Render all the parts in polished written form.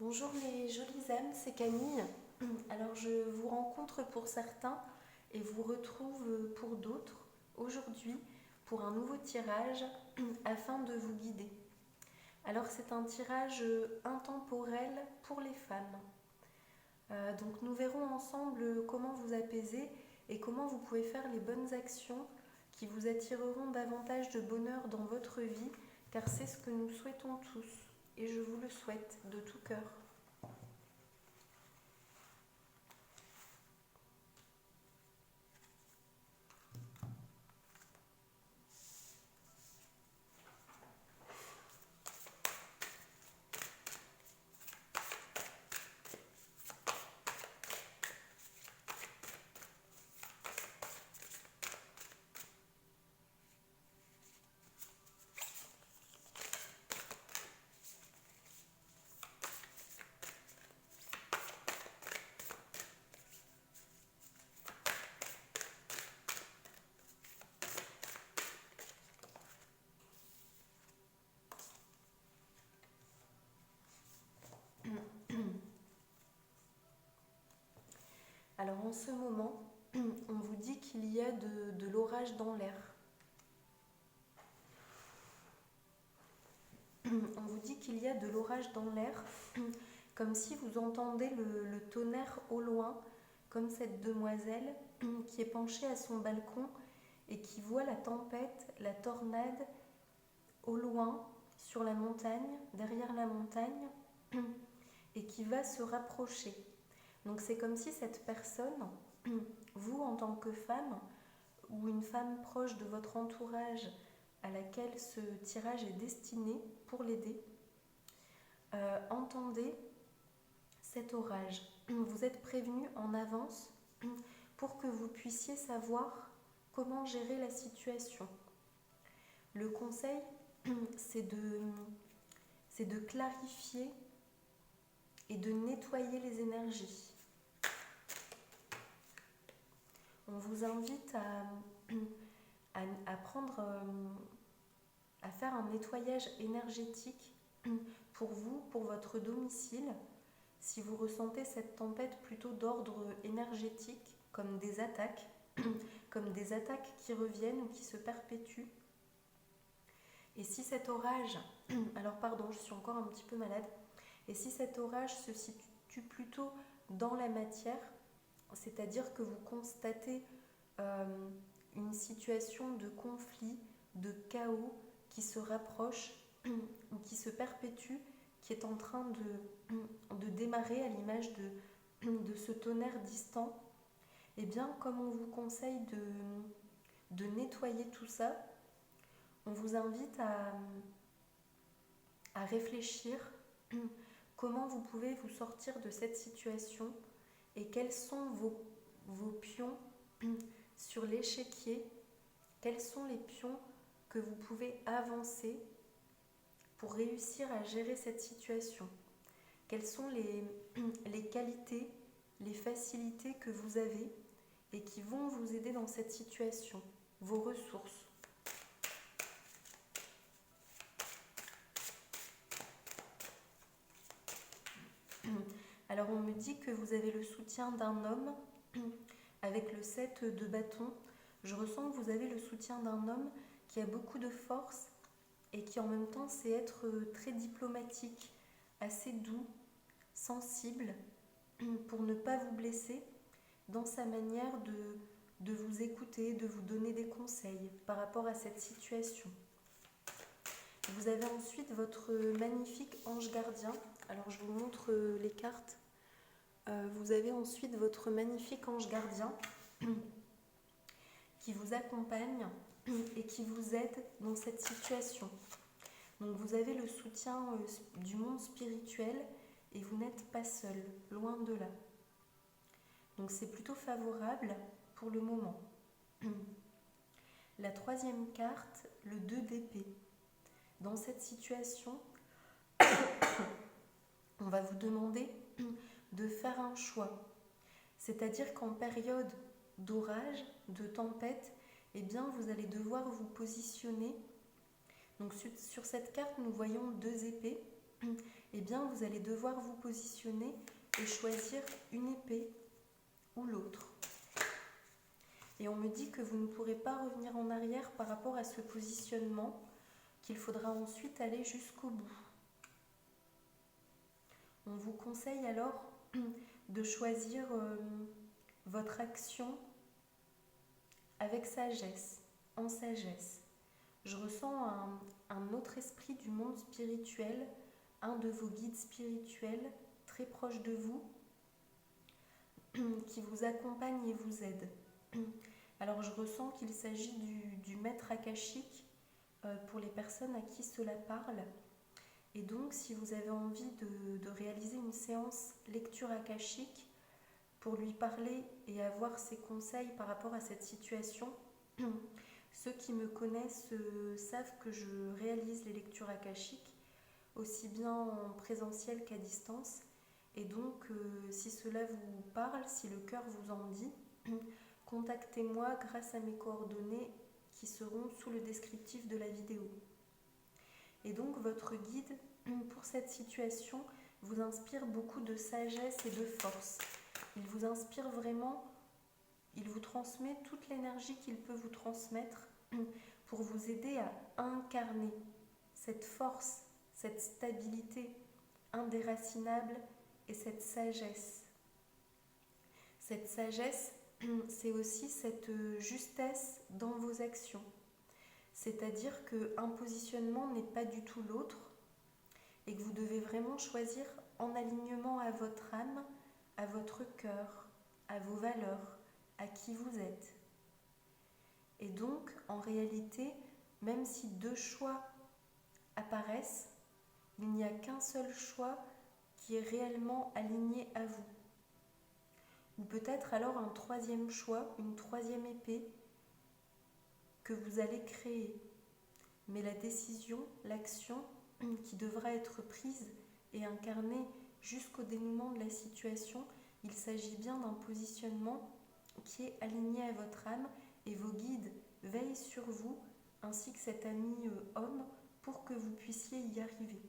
Bonjour les jolies âmes, c'est Camille. Alors je vous rencontre pour certains et vous retrouve pour d'autres aujourd'hui pour un nouveau tirage afin de vous guider. Alors c'est un tirage intemporel pour les femmes. Donc nous verrons ensemble comment vous apaiser et comment vous pouvez faire les bonnes actions qui vous attireront davantage de bonheur dans votre vie, car c'est ce que nous souhaitons tous et je vous le souhaite de tout cœur. Alors en ce moment, on vous dit qu'il y a de l'orage dans l'air. On vous dit qu'il y a de l'orage dans l'air, comme si vous entendez le tonnerre au loin, comme cette demoiselle qui est penchée à son balcon et qui voit la tempête, la tornade au loin, sur la montagne, derrière la montagne, et qui va se rapprocher. Donc c'est comme si cette personne, vous en tant que femme, ou une femme proche de votre entourage à laquelle ce tirage est destiné pour l'aider, entendez cet orage. Vous êtes prévenu en avance pour que vous puissiez savoir comment gérer la situation. Le conseil, c'est de clarifier et de nettoyer les énergies. On vous invite à faire un nettoyage énergétique pour vous, pour votre domicile, si vous ressentez cette tempête plutôt d'ordre énergétique, comme des attaques qui reviennent ou qui se perpétuent. Et si cet orage, alors pardon, je suis encore un petit peu malade, et si cet orage se situe plutôt dans la matière, c'est-à-dire que vous constatez une situation de conflit, de chaos qui se rapproche ou qui se perpétue, qui est en train de démarrer à l'image de ce tonnerre distant, et bien comme on vous conseille de nettoyer tout ça, on vous invite à réfléchir comment vous pouvez vous sortir de cette situation et quels sont vos pions sur l'échiquier, quels sont les pions que vous pouvez avancer pour réussir à gérer cette situation. Quelles sont les qualités, les facilités que vous avez et qui vont vous aider dans cette situation, vos ressources. Alors on me dit que vous avez le soutien d'un homme avec le 7 de bâton. Je ressens que vous avez le soutien d'un homme qui a beaucoup de force et qui en même temps sait être très diplomatique, assez doux, sensible, pour ne pas vous blesser dans sa manière de vous écouter, de vous donner des conseils par rapport à cette situation. Vous avez ensuite votre magnifique ange gardien. Alors je vous montre les cartes. Vous avez ensuite votre magnifique ange gardien qui vous accompagne et qui vous aide dans cette situation. Donc vous avez le soutien du monde spirituel et vous n'êtes pas seul, loin de là. Donc c'est plutôt favorable pour le moment. La troisième carte, le 2 d'épée. Dans cette situation, on va vous demander de faire un choix. C'est-à-dire qu'en période d'orage, de tempête, eh bien vous allez devoir vous positionner. Donc sur cette carte, nous voyons 2 épées. Eh bien bien vous allez devoir vous positionner et choisir une épée ou l'autre. Et on me dit que vous ne pourrez pas revenir en arrière par rapport à ce positionnement, qu'il faudra ensuite aller jusqu'au bout. On vous conseille alors de choisir votre action avec sagesse, en sagesse. Je ressens un autre esprit du monde spirituel, un de vos guides spirituels très proche de vous, qui vous accompagne et vous aide. Alors je ressens qu'il s'agit du maître akashique pour les personnes à qui cela parle. Et donc si vous avez envie de réaliser une séance lecture akashique pour lui parler et avoir ses conseils par rapport à cette situation, ceux qui me connaissent savent que je réalise les lectures akashiques aussi bien en présentiel qu'à distance. Et donc, si cela vous parle, si le cœur vous en dit, contactez-moi grâce à mes coordonnées qui seront sous le descriptif de la vidéo. Et donc, votre guide, pour cette situation, vous inspire beaucoup de sagesse et de force. Il vous inspire vraiment, il vous transmet toute l'énergie qu'il peut vous transmettre pour vous aider à incarner cette force, cette stabilité indéracinable et cette sagesse. Cette sagesse, c'est aussi cette justesse dans vos actions. C'est-à-dire qu'un positionnement n'est pas du tout l'autre et que vous devez vraiment choisir en alignement à votre âme, à votre cœur, à vos valeurs, à qui vous êtes. Et donc, en réalité, même si deux choix apparaissent, il n'y a qu'un seul choix qui est réellement aligné à vous. Ou peut-être alors un troisième choix, une troisième épée que vous allez créer. Mais la décision, l'action qui devra être prise et incarnée jusqu'au dénouement de la situation, il s'agit bien d'un positionnement qui est aligné à votre âme et vos guides veillent sur vous ainsi que cet ami homme pour que vous puissiez y arriver.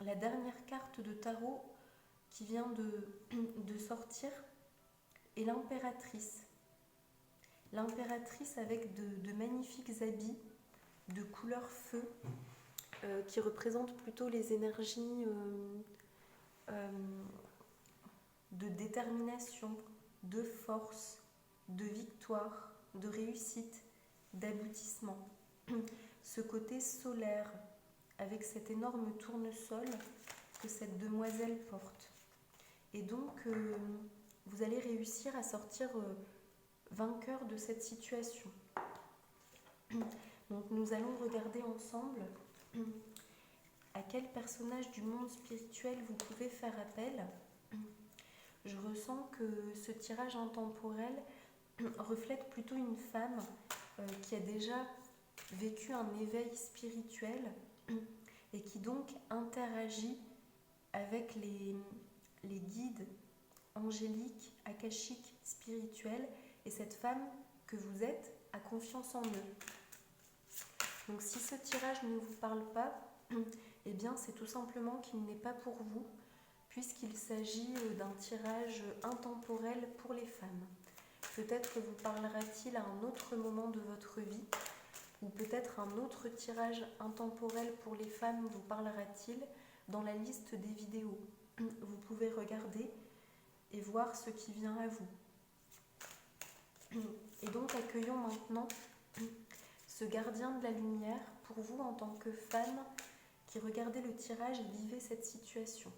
La dernière carte de tarot qui vient de sortir est l'impératrice. L'impératrice avec de magnifiques habits de couleur feu qui représentent plutôt les énergies de détermination, de force, de victoire, de réussite, d'aboutissement. Ce côté solaire avec cet énorme tournesol que cette demoiselle porte. Et donc, vous allez réussir à sortir vainqueur de cette situation. Donc, nous allons regarder ensemble à quel personnage du monde spirituel vous pouvez faire appel. Je ressens que ce tirage intemporel reflète plutôt une femme qui a déjà vécu un éveil spirituel et qui donc interagit avec les guides angéliques, akashiques, spirituels, et cette femme que vous êtes a confiance en eux. Donc si ce tirage ne vous parle pas, eh bien c'est tout simplement qu'il n'est pas pour vous, puisqu'il s'agit d'un tirage intemporel pour les femmes. Peut-être vous parlera-t-il à un autre moment de votre vie, ou peut-être un autre tirage intemporel pour les femmes vous parlera-t-il dans la liste des vidéos. Vous pouvez regarder et voir ce qui vient à vous. Et donc accueillons maintenant ce gardien de la lumière pour vous en tant que femme qui regardez le tirage et vivez cette situation.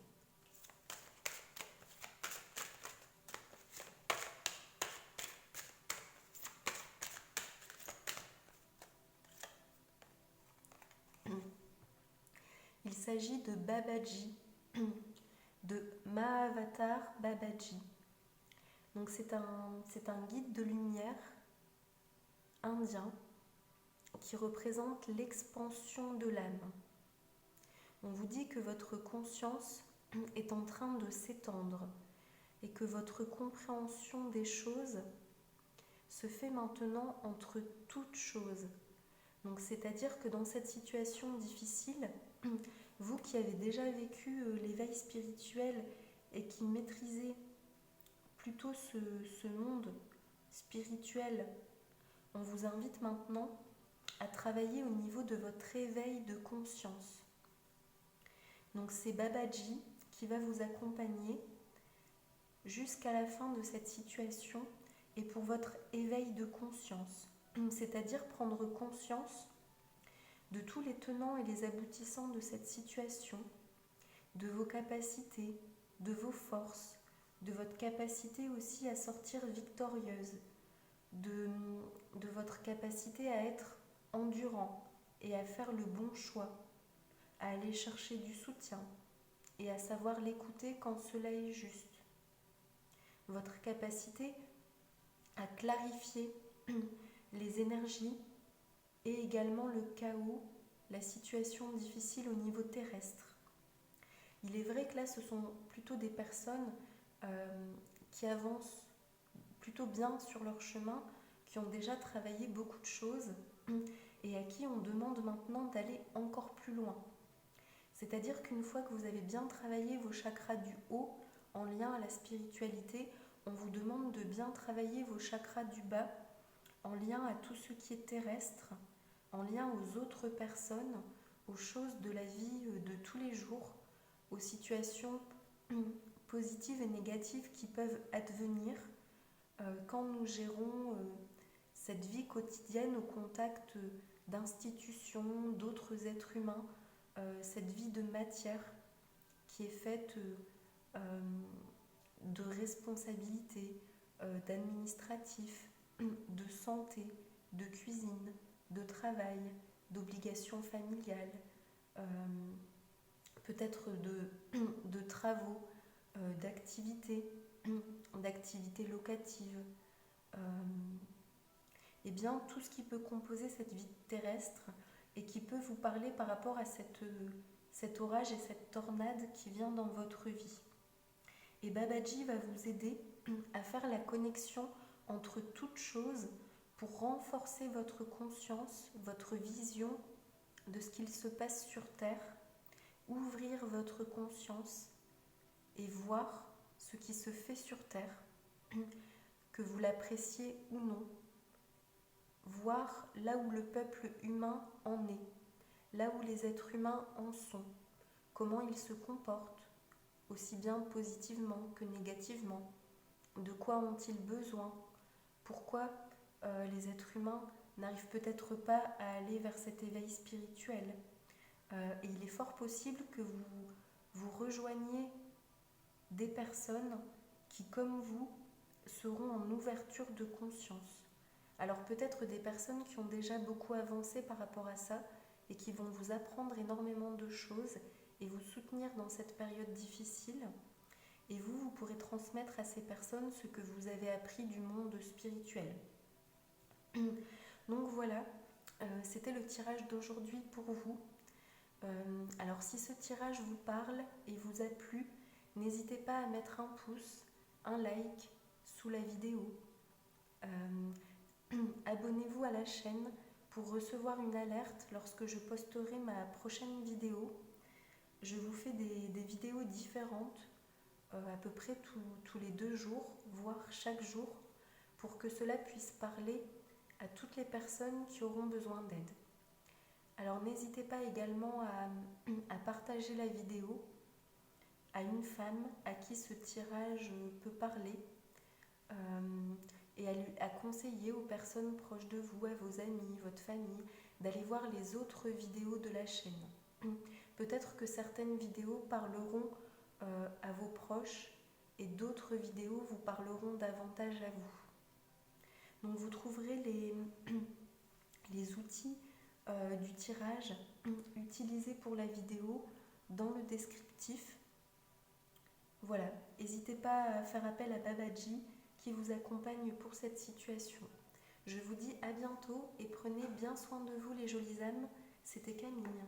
Il s'agit de Babaji, de Mahavatar Babaji. Donc c'est un guide de lumière indien qui représente l'expansion de l'âme. On vous dit que votre conscience est en train de s'étendre et que votre compréhension des choses se fait maintenant entre toutes choses. Donc c'est-à-dire que dans cette situation difficile, vous qui avez déjà vécu l'éveil spirituel et qui maîtrisez plutôt ce monde spirituel, on vous invite maintenant à travailler au niveau de votre éveil de conscience. Donc c'est Babaji qui va vous accompagner jusqu'à la fin de cette situation et pour votre éveil de conscience, c'est-à-dire prendre conscience de tous les tenants et les aboutissants de cette situation, de vos capacités, de vos forces, de votre capacité aussi à sortir victorieuse, de votre capacité à être endurant et à faire le bon choix, à aller chercher du soutien et à savoir l'écouter quand cela est juste. Votre capacité à clarifier les énergies et également le chaos, la situation difficile au niveau terrestre. Il est vrai que là, ce sont plutôt des personnes qui avancent plutôt bien sur leur chemin, qui ont déjà travaillé beaucoup de choses et à qui on demande maintenant d'aller encore plus loin. C'est-à-dire qu'une fois que vous avez bien travaillé vos chakras du haut en lien à la spiritualité, on vous demande de bien travailler vos chakras du bas en lien à tout ce qui est terrestre, en lien aux autres personnes, aux choses de la vie de tous les jours, aux situations positives et négatives qui peuvent advenir quand nous gérons cette vie quotidienne au contact d'institutions, d'autres êtres humains, cette vie de matière qui est faite de responsabilités, d'administratif, de santé, de cuisine, de travail, d'obligations familiales, peut-être de travaux, d'activités locatives. Et bien tout ce qui peut composer cette vie terrestre et qui peut vous parler par rapport à cet orage et cette tornade qui vient dans votre vie. Et Babaji va vous aider à faire la connexion entre toutes choses pour renforcer votre conscience, votre vision de ce qu'il se passe sur Terre, ouvrir votre conscience et voir ce qui se fait sur Terre, que vous l'appréciez ou non, voir là où le peuple humain en est, là où les êtres humains en sont, comment ils se comportent, aussi bien positivement que négativement, de quoi ont-ils besoin, pourquoi les êtres humains n'arrivent peut-être pas à aller vers cet éveil spirituel. Et il est fort possible que vous rejoigniez des personnes qui, comme vous, seront en ouverture de conscience. Alors peut-être des personnes qui ont déjà beaucoup avancé par rapport à ça et qui vont vous apprendre énormément de choses et vous soutenir dans cette période difficile. Et vous pourrez transmettre à ces personnes ce que vous avez appris du monde spirituel. Donc voilà, c'était le tirage d'aujourd'hui pour vous. Alors si ce tirage vous parle et vous a plu, n'hésitez pas à mettre un pouce, un like sous la vidéo. Abonnez-vous à la chaîne pour recevoir une alerte lorsque je posterai ma prochaine vidéo. Je vous fais des vidéos différentes à peu près tous les 2 jours, voire chaque jour, pour que cela puisse parler à toutes les personnes qui auront besoin d'aide. Alors n'hésitez pas également à partager la vidéo à une femme à qui ce tirage peut parler et à conseiller aux personnes proches de vous, à vos amis, votre famille, d'aller voir les autres vidéos de la chaîne. Peut-être que certaines vidéos parleront à vos proches et d'autres vidéos vous parleront davantage à vous. Donc vous trouverez les outils du tirage utilisés pour la vidéo dans le descriptif. Voilà, n'hésitez pas à faire appel à Babaji qui vous accompagne pour cette situation. Je vous dis à bientôt et prenez bien soin de vous les jolies âmes. C'était Camille.